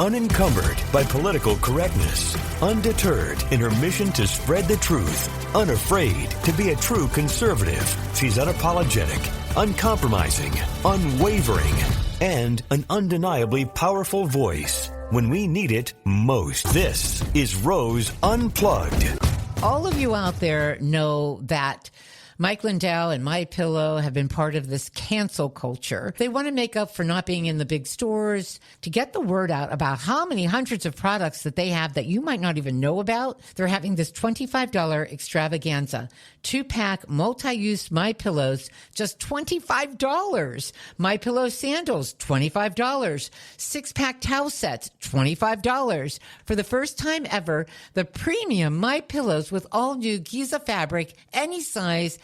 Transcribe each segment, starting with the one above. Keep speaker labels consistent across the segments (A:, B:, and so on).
A: Unencumbered by political correctness, undeterred in her mission to spread the truth, unafraid to be a true conservative, she's unapologetic, uncompromising, unwavering, and an undeniably powerful voice when we need it most. This is Rose Unplugged.
B: All of you out there know that Mike Lindell and MyPillow have been part of this cancel culture. They want to make up for not being in the big stores to get the word out about how many hundreds of products that they have that you might not even know about. They're having this $25 extravaganza. 2-pack multi-use MyPillows, just $25. MyPillow sandals, $25. 6-pack towel sets, $25. For the first time ever, the premium MyPillows with all new Giza fabric, any size,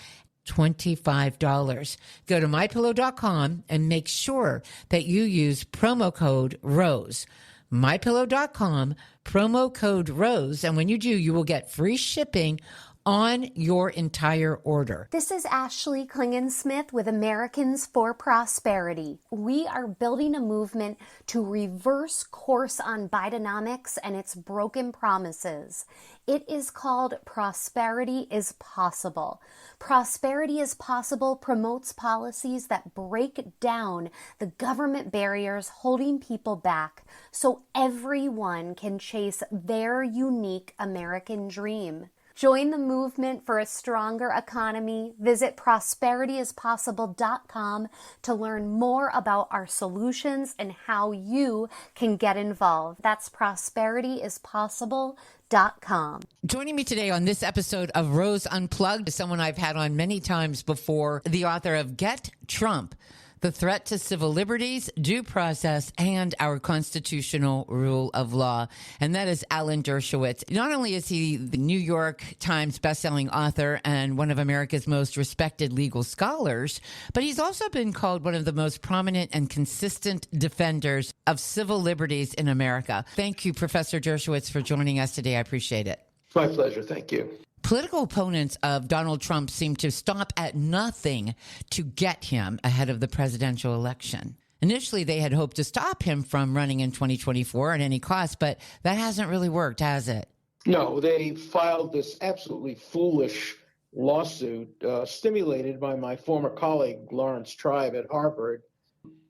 B: $25. Go to MyPillow.com and make sure that you use promo code ROSE. MyPillow.com, promo code ROSE. And when you do, you will get free shipping on your entire order.
C: This is Ashley Klingensmith with Americans for Prosperity. We are building a movement to reverse course on Bidenomics and its broken promises. It is called Prosperity is Possible. Prosperity is Possible promotes policies that break down the government barriers holding people back so everyone can chase their unique American dream. Join the movement for a stronger economy. Visit prosperityspossible.com to learn more about our solutions and how you can get involved. That's prosperityspossible.com.
B: Joining me today on this episode of Rose Unplugged is someone I've had on many times before, the author of Get Trump: The Threat to Civil Liberties, Due Process, and Our Constitutional Rule of Law. And that is Alan Dershowitz. Not only is he the New York Times bestselling author and one of America's most respected legal scholars, but he's also been called one of the most prominent and consistent defenders of civil liberties in America. Thank you, Professor Dershowitz, for joining us today. I appreciate it.
D: My pleasure. Thank you.
B: Political opponents of Donald Trump seem to stop at nothing to get him ahead of the presidential election. Initially, they had hoped to stop him from running in 2024 at any cost, but that hasn't really worked, has it?
D: No, they filed this absolutely foolish lawsuit stimulated by my former colleague, Lawrence Tribe at Harvard,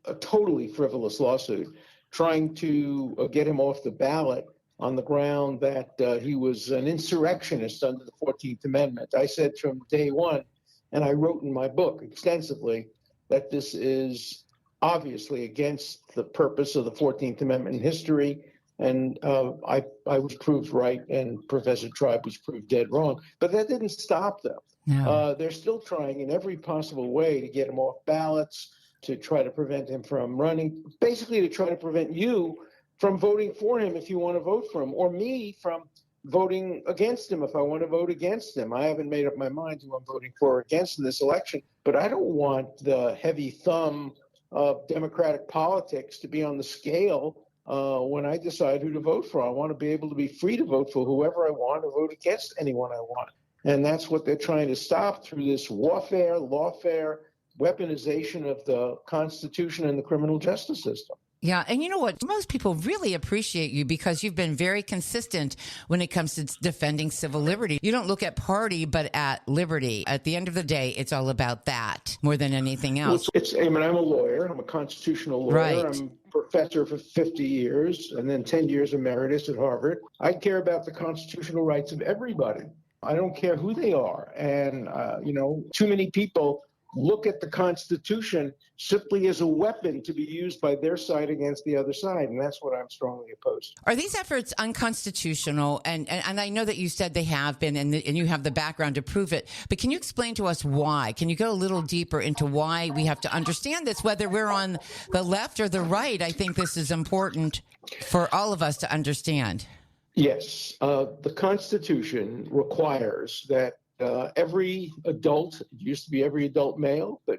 D: a totally frivolous lawsuit, trying to get him off the ballot on the ground that he was an insurrectionist under the 14th Amendment. I said from day one, and I wrote in my book extensively, that this is obviously against the purpose of the 14th Amendment in history, and I was proved right, and Professor Tribe was proved dead wrong. But that didn't stop them. No. They're still trying in every possible way to get him off ballots, to try to prevent him from running, basically to try to prevent you from voting for him if you want to vote for him, or me from voting against him if I want to vote against him. I haven't made up my mind who I'm voting for or against in this election, but I don't want the heavy thumb of Democratic politics to be on the scale when I decide who to vote for. I want to be able to be free to vote for whoever I want, or vote against anyone I want. And that's what they're trying to stop through this warfare, lawfare, weaponization of the Constitution and the criminal justice system.
B: Yeah. And you know what? Most people really appreciate you because you've been very consistent when it comes to defending civil liberty. You don't look at party, but at liberty. At the end of the day, it's all about that more than anything else.
D: I'm a lawyer. I'm a constitutional lawyer.
B: Right.
D: I'm a professor for 50 years and then 10 years emeritus at Harvard. I care about the constitutional rights of everybody. I don't care who they are. And, too many people look at the Constitution simply as a weapon to be used by their side against the other side, and that's what I'm strongly opposed to.
B: Are these efforts unconstitutional? And I know that you said they have been, and you have the background to prove it, but can you explain to us why? Can you go a little deeper into why we have to understand this, whether we're on the left or the right? I think this is important for all of us to understand.
D: Yes. The Constitution requires that every adult, it used to be every adult male, but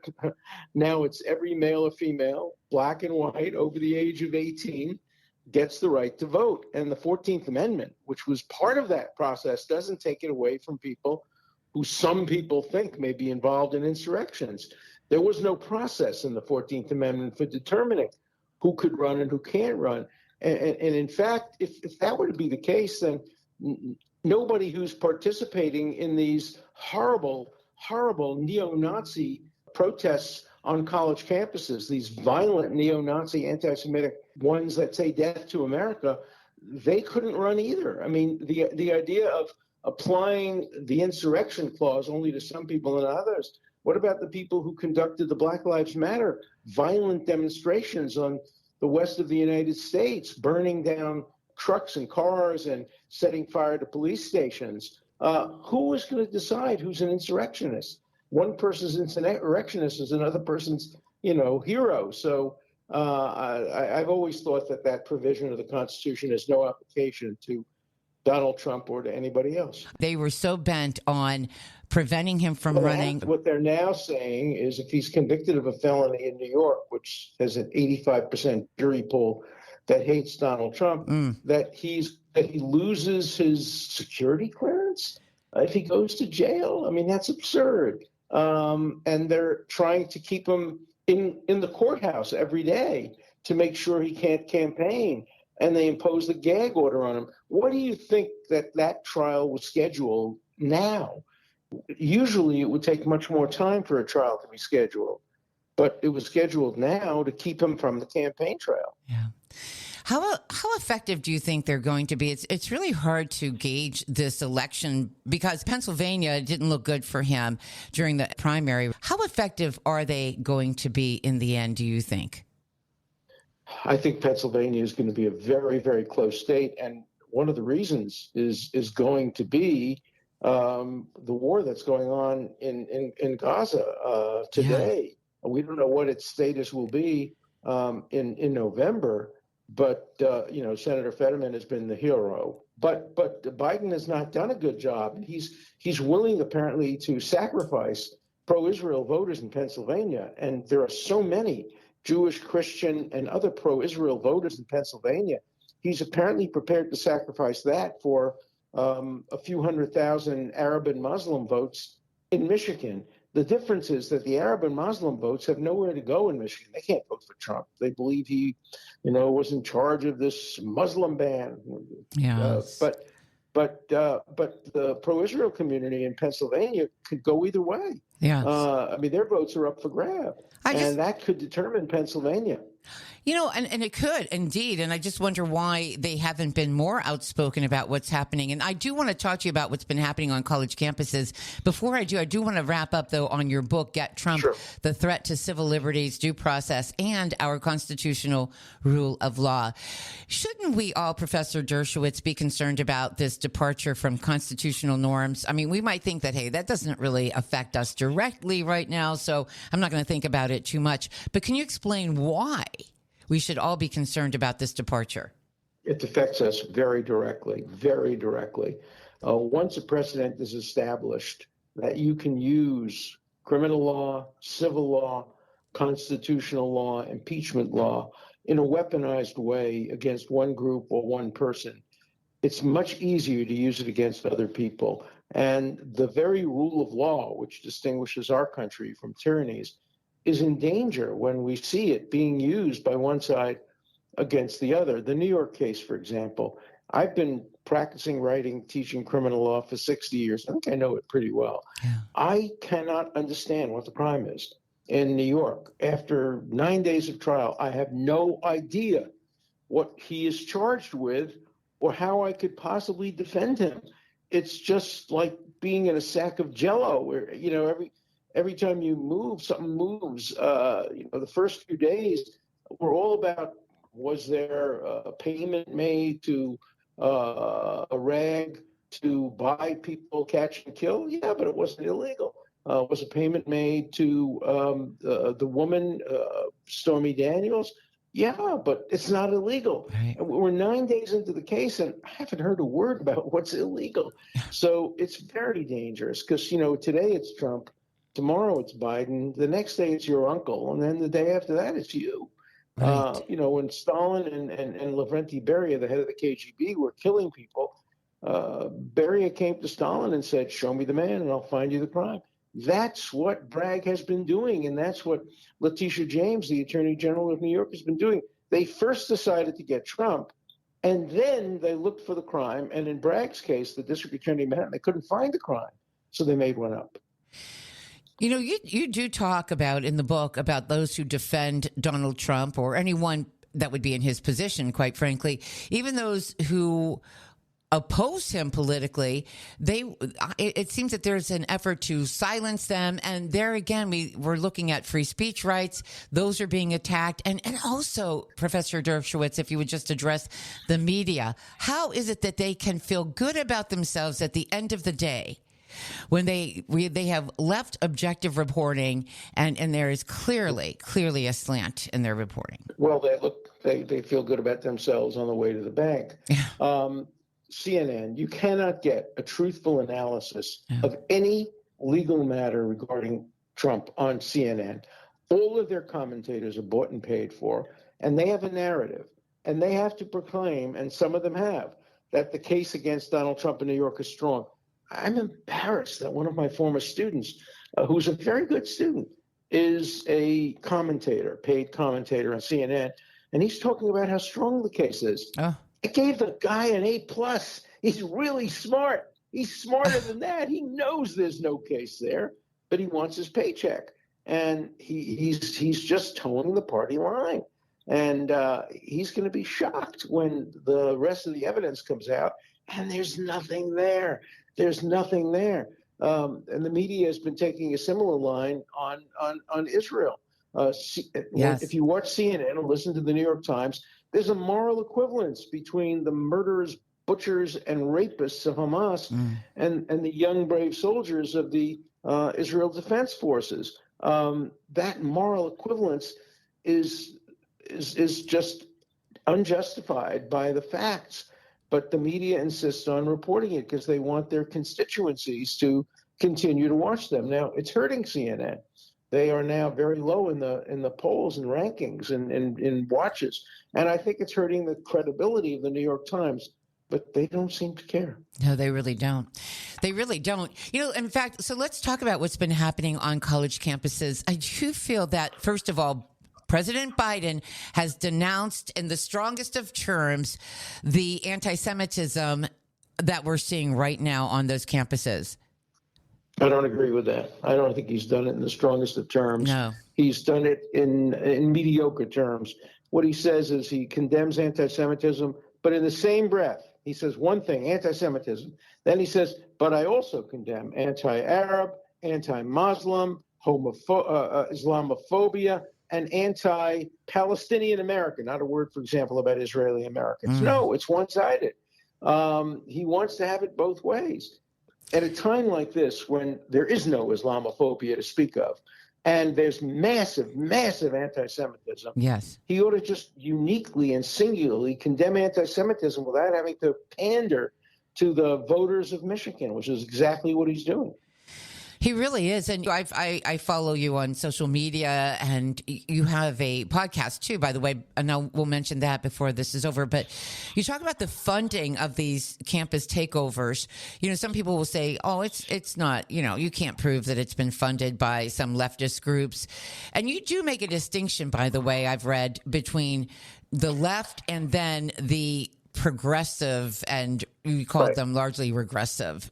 D: now it's every male or female, black and white, over the age of 18, gets the right to vote. And the 14th Amendment, which was part of that process, doesn't take it away from people who some people think may be involved in insurrections. There was no process in the 14th Amendment for determining who could run and who can't run. And in fact, if that were to be the case, then nobody who's participating in these horrible, horrible neo-Nazi protests on college campuses, these violent neo-Nazi anti-Semitic ones that say death to America, they couldn't run either. I mean, the idea of applying the insurrection clause only to some people and others. What about the people who conducted the Black Lives Matter violent demonstrations on the west of the United States, burning down trucks and cars and setting fire to police stations? Who is going to decide who's an insurrectionist? One person's insurrectionist is another person's, hero. So I've always thought that provision of the Constitution has no application to Donald Trump or to anybody else.
B: They were so bent on preventing him from running.
D: What they're now saying is if he's convicted of a felony in New York, which has an 85% jury pool that hates Donald Trump, that he loses his security clearance if he goes to jail. I mean, that's absurd. And they're trying to keep him in the courthouse every day to make sure he can't campaign. And they imposed a gag order on him. What do you think that trial was scheduled now? Usually it would take much more time for a trial to be scheduled, but it was scheduled now to keep him from the campaign trail.
B: Yeah. How effective do you think they're going to be? It's really hard to gauge this election because Pennsylvania didn't look good for him during the primary. How effective are they going to be in the end, do you think?
D: I think Pennsylvania is going to be a very, very close state. And one of the reasons is going to be the war that's going on in Gaza today. Yeah. We don't know what its status will be in November, but Senator Fetterman has been the hero. But Biden has not done a good job. He's willing apparently to sacrifice pro-Israel voters in Pennsylvania, and there are so many Jewish, Christian, and other pro-Israel voters in Pennsylvania. He's apparently prepared to sacrifice that for a few 100,000 Arab and Muslim votes in Michigan. The difference is that the Arab and Muslim votes have nowhere to go in Michigan. They can't vote for Trump. They believe he, was in charge of this Muslim ban.
B: Yeah.
D: But the pro-Israel community in Pennsylvania could go either way.
B: Yeah.
D: Their votes are up for grab. And that could determine Pennsylvania.
B: And it could indeed. And I just wonder why they haven't been more outspoken about what's happening. And I do want to talk to you about what's been happening on college campuses. Before I do want to wrap up, though, on your book, Get Trump,
D: Sure.
B: The Threat to Civil Liberties, Due Process, and Our Constitutional Rule of Law. Shouldn't we all, Professor Dershowitz, be concerned about this departure from constitutional norms? I mean, we might think that, hey, that doesn't really affect us directly right now, so I'm not going to think about it too much. But can you explain why we should all be concerned about this departure?
D: It affects us very directly, very directly. Once a precedent is established that you can use criminal law, civil law, constitutional law, impeachment law in a weaponized way against one group or one person, it's much easier to use it against other people. And the very rule of law, which distinguishes our country from tyrannies, is in danger when we see it being used by one side against the other. The New York case, for example, I've been practicing writing, teaching criminal law for 60 years. I think I know it pretty well. Yeah. I cannot understand what the crime is in New York. After 9 days of trial, I have no idea what he is charged with or how I could possibly defend him. It's just like being in a sack of Jell-O where, every time you move, something moves. The first few days were all about, was there a payment made to a rag to buy people, catch and kill? Yeah, but it wasn't illegal. Was a payment made to the woman, Stormy Daniels? Yeah, but it's not illegal. Right. We're 9 days into the case, and I haven't heard a word about what's illegal. So it's very dangerous because, today it's Trump. Tomorrow it's Biden. The next day it's your uncle. And then the day after that it's you. Right. When Stalin and Lavrentiy Beria, the head of the KGB, were killing people, Beria came to Stalin and said, show me the man and I'll find you the crime. That's what Bragg has been doing. And that's what Letitia James, the Attorney General of New York, has been doing. They first decided to get Trump, and then they looked for the crime. And in Bragg's case, the district attorney of Manhattan, they couldn't find the crime, so they made one up.
B: You know, you do talk about in the book about those who defend Donald Trump or anyone that would be in his position, quite frankly, even those who oppose him politically, it seems that there's an effort to silence them. And there again, we're looking at free speech rights. Those are being attacked. And also, Professor Dershowitz, if you would just address the media, how is it that they can feel good about themselves at the end of the day when they have left objective reporting and there is clearly a slant in their reporting?
D: Well, they feel good about themselves on the way to the bank. CNN, you cannot get a truthful analysis of any legal matter regarding Trump on CNN. All of their commentators are bought and paid for, and they have a narrative, and they have to proclaim, and some of them have, that the case against Donald Trump in New York is strong. I'm embarrassed that one of my former students, who's a very good student, is a commentator, paid commentator on CNN, and he's talking about how strong the case is. I gave the guy an A+. He's really smart. He's smarter than that. He knows there's no case there, but he wants his paycheck. And he's just towing the party line. And he's going to be shocked when the rest of the evidence comes out, and there's nothing there. There's nothing there. And the media has been taking a similar line on Israel.
B: Yes.
D: If you watch CNN or listen to the New York Times, there's a moral equivalence between the murderers, butchers, and rapists of Hamas and the young, brave soldiers of the Israel Defense Forces. That moral equivalence is just unjustified by the facts. But the media insists on reporting it because they want their constituencies to continue to watch them. Now, it's hurting CNN. They are now very low in the polls and rankings and in watches. And I think it's hurting the credibility of the New York Times, but they don't seem to care.
B: No, they really don't. They really don't. You know, in fact, so let's talk about what's been happening on college campuses. I do feel that, first of all, President Biden has denounced in the strongest of terms the anti-Semitism that we're seeing right now on those campuses.
D: I don't agree with that. I don't think he's done it in the strongest of terms.
B: No.
D: He's done it in mediocre terms. What he says is he condemns anti-Semitism, but in the same breath, he says one thing, anti-Semitism. Then he says, but I also condemn anti-Arab, anti-Muslim, Islamophobia, and anti-Palestinian American. Not a word, for example, about Israeli Americans. No, it's one-sided. He wants to have it both ways. At a time like this, when there is no Islamophobia to speak of, and there's massive, massive anti-Semitism,
B: yes,
D: he ought to just uniquely and singularly condemn anti-Semitism without having to pander to the voters of Michigan, which is exactly what he's doing.
B: He really is. And I follow you on social media, and you have a podcast too, by the way. And we'll mention that before this is over. But you talk about the funding of these campus takeovers. You know, some people will say, oh, it's not, you know, you can't prove that it's been funded by some leftist groups. And you do make a distinction, by the way, I've read, between the left and then the progressive, and you call them largely regressive,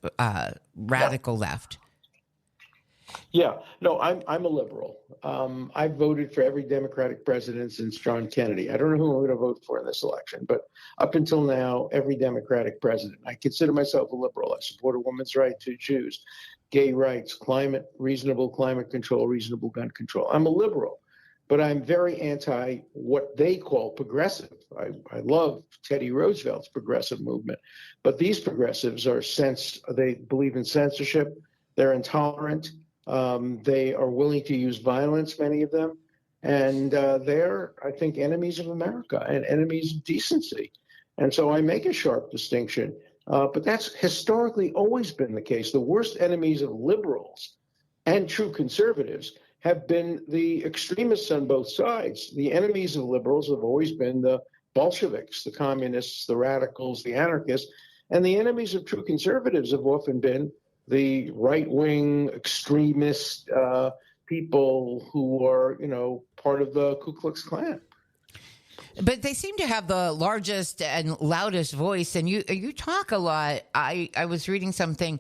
B: radical left.
D: Yeah, no, I'm a liberal. I voted for every Democratic president since John Kennedy. I don't know who I'm going to vote for in this election, but up until now, every Democratic president. I consider myself a liberal. I support a woman's right to choose, gay rights, reasonable climate control, reasonable gun control. I'm a liberal, but I'm very anti what they call progressive. I love Teddy Roosevelt's progressive movement, but these progressives they believe in censorship. They're intolerant. They are willing to use violence, many of them, and they're, I think, enemies of America and enemies of decency. And so I make a sharp distinction, but that's historically always been the case. The worst enemies of liberals and true conservatives have been the extremists on both sides. The enemies of liberals have always been the Bolsheviks, the communists, the radicals, the anarchists, and the enemies of true conservatives have often been the right-wing extremist people who are, part of the Ku Klux Klan.
B: But they seem to have the largest and loudest voice, and you talk a lot. I was reading something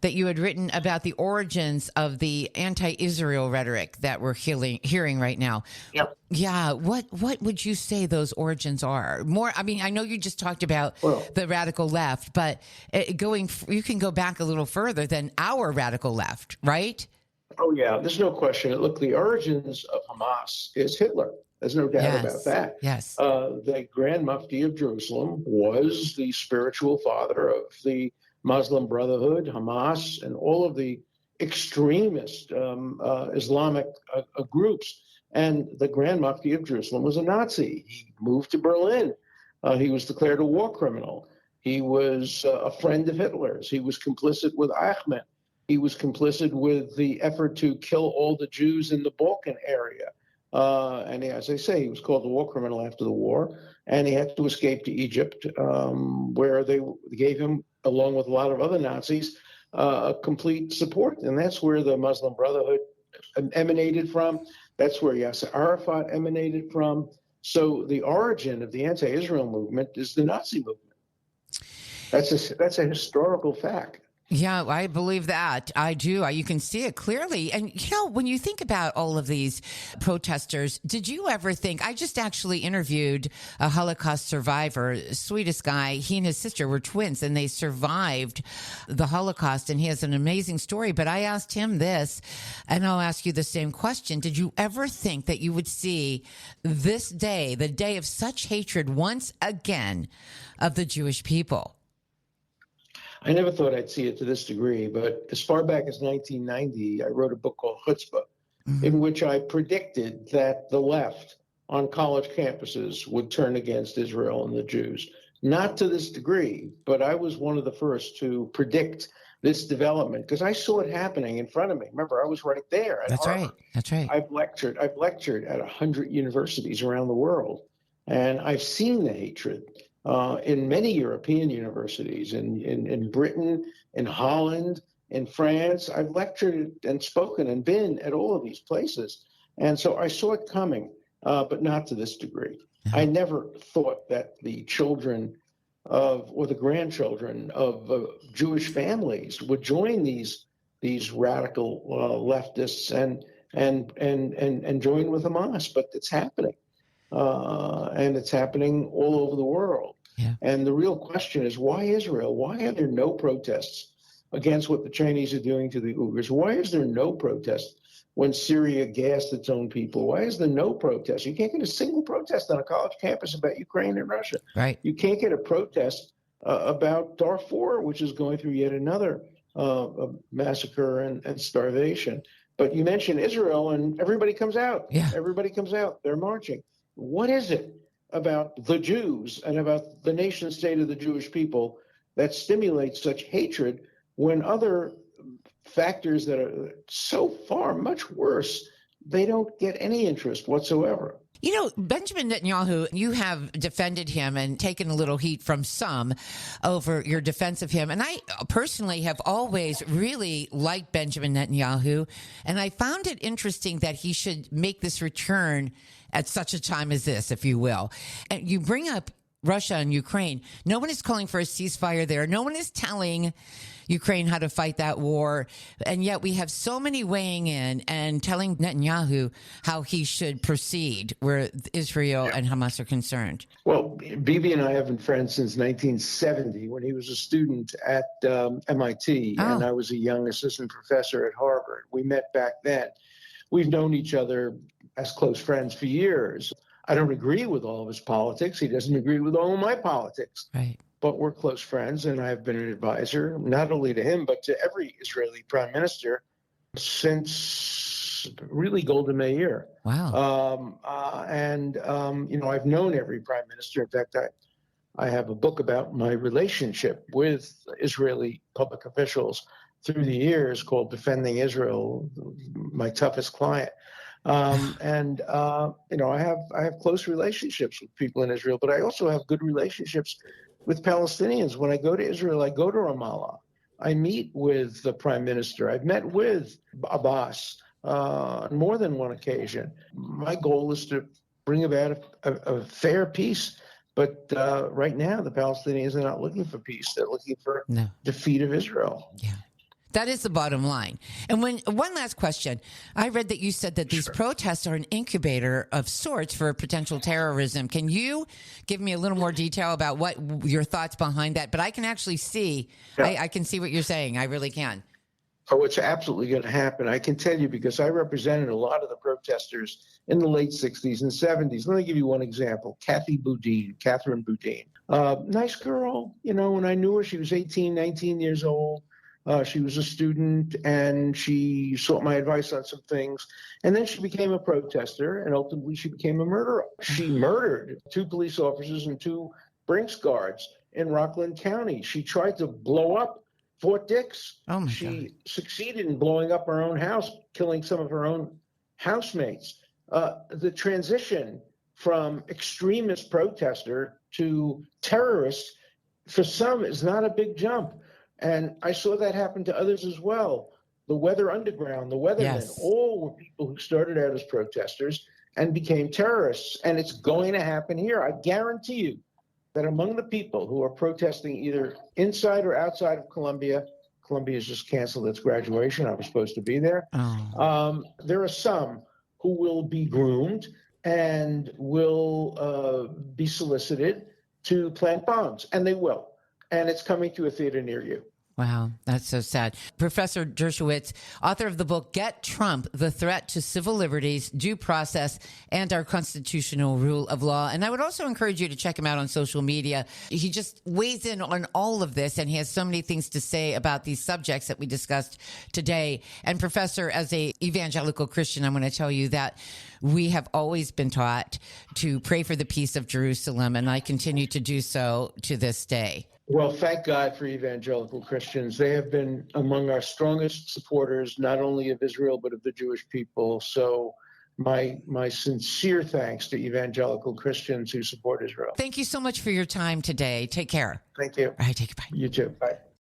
B: that you had written about the origins of the anti-Israel rhetoric that we're hearing right now.
D: Yep.
B: Yeah, what would you say those origins are? More, I mean, I know you just talked about the radical left, but you can go back a little further than our radical left, right?
D: Oh, yeah, there's no question. Look, the origins of Hamas is Hitler. There's no doubt about that.
B: Yes.
D: The Grand Mufti of Jerusalem was the spiritual father of the Muslim Brotherhood, Hamas, and all of the extremist Islamic groups. And the Grand Mufti of Jerusalem was a Nazi. He moved to Berlin. He was declared a war criminal. He was a friend of Hitler's. He was complicit with Ahmed. He was complicit with the effort to kill all the Jews in the Balkan area. And as I say, he was called a war criminal after the war, and he had to escape to Egypt, where they gave him, along with a lot of other Nazis, complete support. And that's where the Muslim Brotherhood emanated from. That's where Yasser Arafat emanated from. So the origin of the anti-Israel movement is the Nazi movement. That's a historical fact.
B: Yeah, I believe that. I do. You can see it clearly. And, when you think about all of these protesters, did you ever think, I just actually interviewed a Holocaust survivor, sweetest guy. He and his sister were twins, and they survived the Holocaust, and he has an amazing story. But I asked him this, and I'll ask you the same question. Did you ever think that you would see this day, the day of such hatred once again of the Jewish people?
D: I never thought I'd see it to this degree, but as far back as 1990, I wrote a book called Chutzpah, in which I predicted that the left on college campuses would turn against Israel and the Jews. Not to this degree, but I was one of the first to predict this development because I saw it happening in front of me. Remember, I was right there at Harvard.
B: That's right.
D: I've lectured at 100 universities around the world, and I've seen the hatred. In many European universities, in Britain, in Holland, in France. I've lectured and spoken and been at all of these places. And so I saw it coming, but not to this degree. Mm-hmm. I never thought that the children or the grandchildren of Jewish families would join these radical leftists and join with Hamas, but it's happening. And it's happening all over the world. Yeah. And the real question is, why Israel? Why are there no protests against what the Chinese are doing to the Uyghurs? Why is there no protest when Syria gassed its own people? Why is there no protest? You can't get a single protest on a college campus about Ukraine and Russia.
B: Right.
D: You can't get a protest about Darfur, which is going through yet another massacre and starvation. But you mentioned Israel, and everybody comes out.
B: Yeah.
D: Everybody comes out. They're marching. What is it about the Jews and about the nation state of the Jewish people that stimulates such hatred when other factors that are so far much worse, they don't get any interest whatsoever?
B: Benjamin Netanyahu, you have defended him and taken a little heat from some over your defense of him. And I personally have always really liked Benjamin Netanyahu. And I found it interesting that he should make this return at such a time as this, if you will. And you bring up Russia and Ukraine. No one is calling for a ceasefire there. No one is telling Ukraine how to fight that war. And yet we have so many weighing in and telling Netanyahu how he should proceed where Israel and Hamas are concerned.
D: Well, Bibi and I have been friends since 1970 when he was a student at MIT and I was a young assistant professor at Harvard. We met back then. We've known each other as close friends for years. I don't agree with all of his politics. He doesn't agree with all of my politics.
B: Right.
D: But we're close friends, and I've been an advisor, not only to him, but to every Israeli prime minister since really Golda Meir.
B: Wow.
D: I've known every prime minister. In fact, I have a book about my relationship with Israeli public officials through the years called Defending Israel, my toughest client. I have close relationships with people in Israel, but I also have good relationships with Palestinians. When I go to Israel, I go to Ramallah. I meet with the prime minister. I've met with Abbas on more than one occasion. My goal is to bring about a fair peace. But right now, the Palestinians are not looking for peace. They're looking for defeat of Israel.
B: Yeah. That is the bottom line. And one last question. I read that you said that these protests are an incubator of sorts for potential terrorism. Can you give me a little more detail about what your thoughts behind that? But I can actually see, I can see what you're saying. I really can.
D: Oh, it's absolutely going to happen. I can tell you because I represented a lot of the protesters in the late 60s and 70s. Let me give you one example. Catherine Boudin. Nice girl. You know, when I knew her, she was 18, 19 years old. She was a student, and she sought my advice on some things. And then she became a protester, and ultimately she became a murderer. She murdered 2 police officers and 2 Brinks guards in Rockland County. She tried to blow up Fort Dix.
B: Oh my
D: she
B: God.
D: succeeded in blowing up her own house, killing some of her own housemates. The transition from extremist protester to terrorist, for some, is not a big jump. And I saw that happen to others as well. The Weather Underground, the Weathermen, all were people who started out as protesters and became terrorists. And it's going to happen here. I guarantee you that among the people who are protesting either inside or outside of Columbia has just canceled its graduation. I was supposed to be there. There are some who will be groomed and will be solicited to plant bombs, and they will. And it's coming to a theater near you.
B: Wow, that's so sad. Professor Dershowitz, author of the book, Get Trump, The Threat to Civil Liberties, Due Process, and Our Constitutional Rule of Law. And I would also encourage you to check him out on social media. He just weighs in on all of this, and he has so many things to say about these subjects that we discussed today. And Professor, as a evangelical Christian, I'm going to tell you that we have always been taught to pray for the peace of Jerusalem, and I continue to do so to this day.
D: Well, thank God for evangelical Christians. They have been among our strongest supporters, not only of Israel, but of the Jewish people. So my sincere thanks to evangelical Christians who support Israel.
B: Thank you so much for your time today. Take care.
D: Thank you.
B: All right, take it. Bye.
D: You too. Bye.